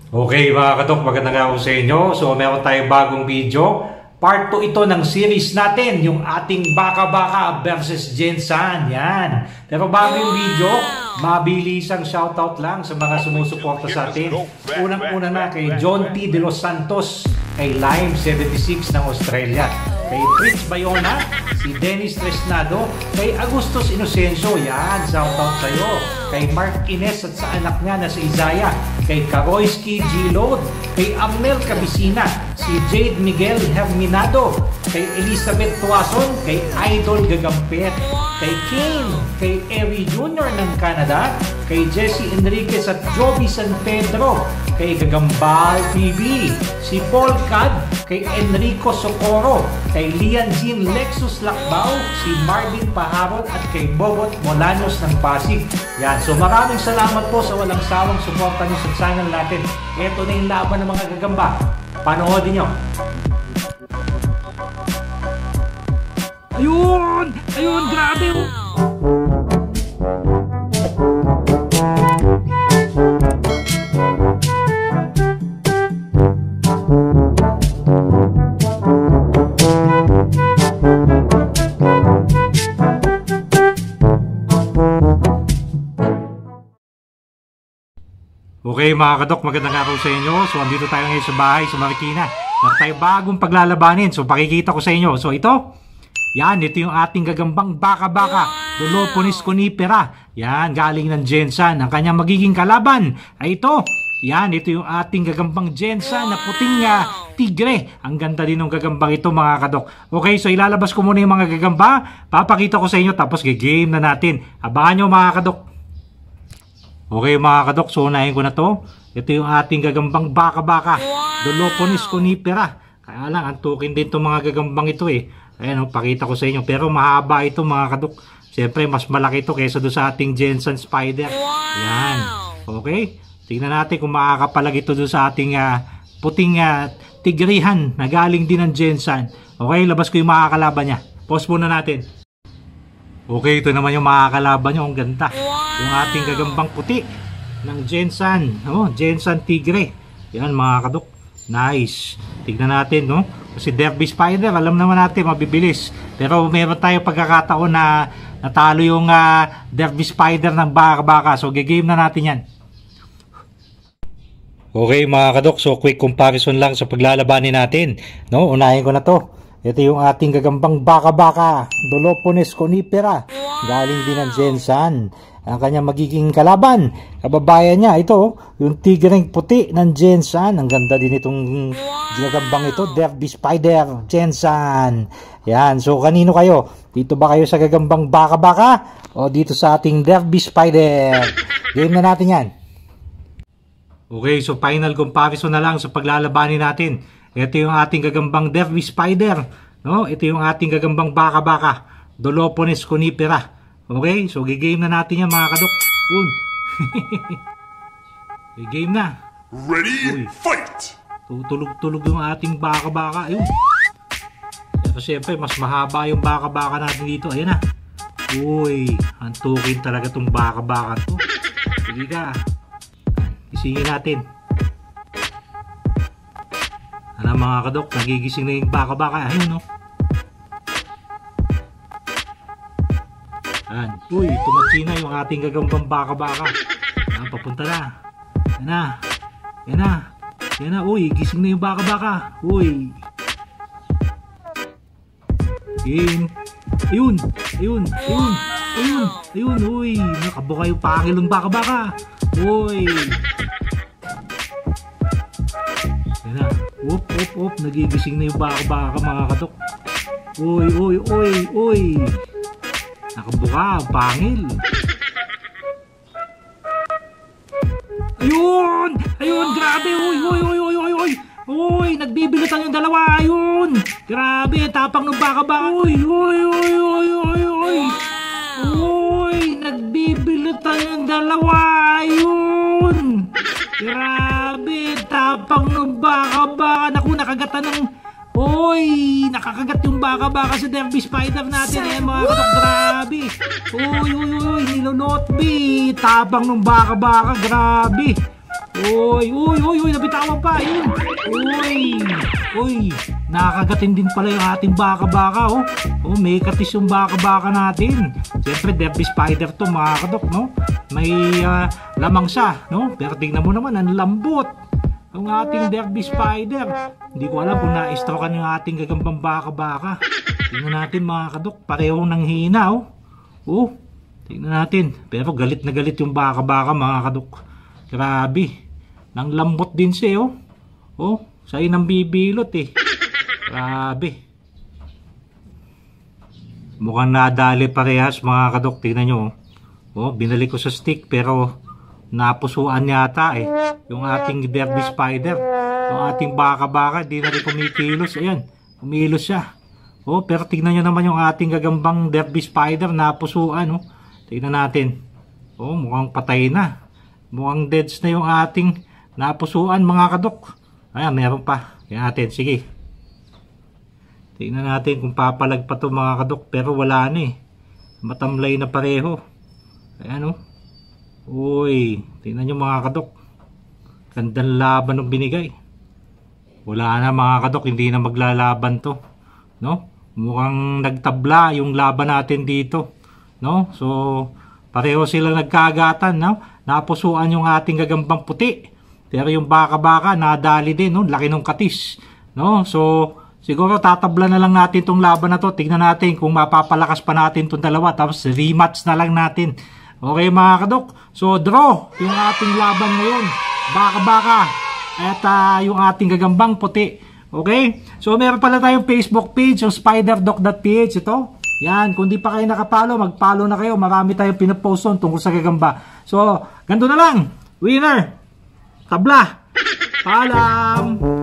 Okay mga kadok, magandang araw sa inyo. So meron tayong bagong video. Part 2 ito ng series natin, yung ating Baka-Baka versus Gensan. Yan. Pero bago yung video, mabilisang shoutout lang sa mga sumusuporta sa atin. Unang-una na kay John T. De Los Santos, kay Lime76 ng Australia, kay Prince Bayona, si Dennis Tresnado, kay Agustus Inocencio, yan, shoutout sa'yo. Kay Mark Ines at sa anak niya na si Isaiah, kay Karoyski G. Lode, kay Amnel Cabicina, si Jade Miguel Herminado, kay Elizabeth Tuason, kay Idol Gagampet, kay Kane, kay Eri Jr. ng Canada, kay Jesse Enriquez at Joby San Pedro, kay Gagambal TV, si Paul Cad, kay Enrico Socorro, kay Lian Jean Lexus Lakbao, si Marvin Paharon at kay Bobot Molanos ng Pasig. Yan, so maraming salamat po sa walang sawang suporta niyo sa channel natin. Ito na yung laban ng mga gagamba. Panoodin nyo. Ayun! Ayun! Grabe! Okay mga kadok, magandang araw sa inyo. So andito tayo ngayon sa bahay sa Marikina. Meron tayo bagong paglalabanin. So pakikita ko sa inyo. So ito, yan, ito yung ating gagambang Baka-Baka, Doloponis conifera. Yan, galing ng Gensan. Ang kanyang magiging kalaban ay ito. Yan, ito yung ating gagambang Gensan na puting tigre. Ang ganda din ng gagambang ito mga kadok. Okay, so ilalabas ko muna yung mga gagamba. Papakita ko sa inyo tapos game na natin. Abangan nyo mga kadok. Okay mga kadok, so unahin ko na to. Ito yung ating gagambang Baka-Baka, Doloponis conifera. Kaya lang, antukin din itong mga gagambang ito eh. Ayan, pakita ko sa inyo. Pero mahaba ito mga kadok. Siyempre, mas malaki ito kaysa doon sa ating Gensan Spider. Ayan. Okay. Tingnan natin kung makakapalag ito doon sa ating puting tigrihan na galing din ng Gensan. Okay, labas ko yung makakalaban niya. Pause muna natin. Okay, ito naman yung makakalaban niya. Ang ganda. Yung ating gagambang puti ng Gensan. Gensan Tigre. Yan mga kadok. Nice. Tignan natin, no? Kasi Derby Spider, alam naman natin, mabibilis. Pero meron tayo pagkakataon na natalo yung Derby Spider ng Baka-Baka. So, game na natin yan. Okay mga kadok, so quick comparison lang sa paglalabanin natin. No? Unahin ko na to. Ito yung ating gagambang Baka-Baka, Doloponis conifera. Galing din ng Gensan. Ang kanyang magiging kalaban, kababayan niya, ito, yung tigreng puti ng Gensan. Ang ganda din itong gagambang ito, Derby Spider, Gensan. Yan, so kanino kayo? Dito ba kayo sa gagambang Baka-Baka o dito sa ating Derby Spider? Game na natin yan. Okay, so final comparison na lang sa paglalabanin natin. Ito yung ating gagambang Derby Spider, no? Ito yung ating gagambang Baka-Baka, Doloponis conifera. Okay, so game na natin yan mga kadok. Game na. Ready, fight! Tutulog-tulog yung ating Baka-Baka. Ayun. Pero siyempre, mas mahaba yung Baka-Baka natin dito. Ayan na. Uy, antukin talaga itong Baka-Baka to. Sige ka. Isingin natin. Ano mga kadok, nagigising na yung Baka-Baka. Ayun, no? Ayan. Uy, tumatsi na yung ating gagambang Baka-Baka. Ayan, papunta na. Ayan na. Ayan na. Ayan na. Uy, gising na yung Baka-Baka. Uy. Game. Ayun. Ayun. Ayun. Ayun. Ayun. Uy. Nakabuka yung pangil ng Baka-Baka. Uy. Ayan na. Up, up, up. Nagigising na yung Baka-Baka mga kadok. Uy, uy, uy, uy. Nakabuka, pangil. Ayun! Ayun, grabe! Uy, uy, uy, uy, uy, uy! Uy, nagbibilutan yung dalawa! Ayun! Grabe, tapang ng Baka-Baka! Uy, uy, uy, uy, uy, uy! Uy, nagbibilutan yung dalawa! Ayun! Grabe, tapang ng Baka-Baka! Naku, nakagatan ng... Uy, nakakagat yung Baka-Baka sa Derby Spider natin. Ayan mga kadok, grabe. Uy, uy, uy, nilunot, tapang ng Baka-Baka, grabe. Uy, nabitawan pa. Yun. Uy, nakakagatin din pala yung ating baka-baka, oh. Oh, may katis yung baka-baka natin. Siyempre, Derby Spider to, mga kadok, no? May lamang siya, no? Pero tingnan mo naman, ang lambot. Ang ating Derby Spider. Hindi ko alam kung na-strokean yung ating gagambang baka-baka. Tingnan natin, mga kadok, parehong nanghina, oh. Oh, tingnan natin. Pero galit na galit yung baka-baka, mga kadok. Grabe. Nang lambot din siya, oh. Oh, sa'yo nang bibilot, eh. Grabe. Mukhang nadali parehas, mga kadok. Tingnan nyo, oh. Oh, binalik ko sa stick, pero napusuan yata, eh. Yung ating Derby Spider. Yung ating baka-baka, di na rin kumikilos. Ayan, kumilos siya. Oh, pero tingnan nyo naman yung ating gagambang Derby Spider, napusuan, oh. Tingnan natin. Oh, mukhang patay na. Mukhang deads na yung ating napusuan, mga kadok. Ayan, meron pa. Tingnan natin, sige. Tingnan natin kung papalag pa to, mga kadok. Pero wala na, eh. Matamlay na pareho. Ayan, oh. Uy, tingnan nyo, mga kadok. Gandang laban ng binigay. Wala na, mga kadok. Hindi na maglalaban to, no? Mukhang nagtabla yung laban natin dito, no? So pareho sila nagkagatan, no? Napusuan yung ating gagambang puti. Pero yung baka-baka nadali din, no? Laki ng katis, no? So siguro tatabla na lang natin tong laban na to. Tingnan natin kung mapapalakas pa natin tong dalawa. Tapos rematch na lang natin. Okay, mga kadok. So draw yung ating laban ngayon. Baka-baka at yung ating gagambang puti. Okay? So meron pala tayong Facebook page, yung spiderdoc.ph. Ito. Yan, kung di pa kayo nakapalo, mag-follow na kayo. Marami tayong pinapost on tungkol sa gagamba. So, ganito na lang. Winner! Tabla! Paalam!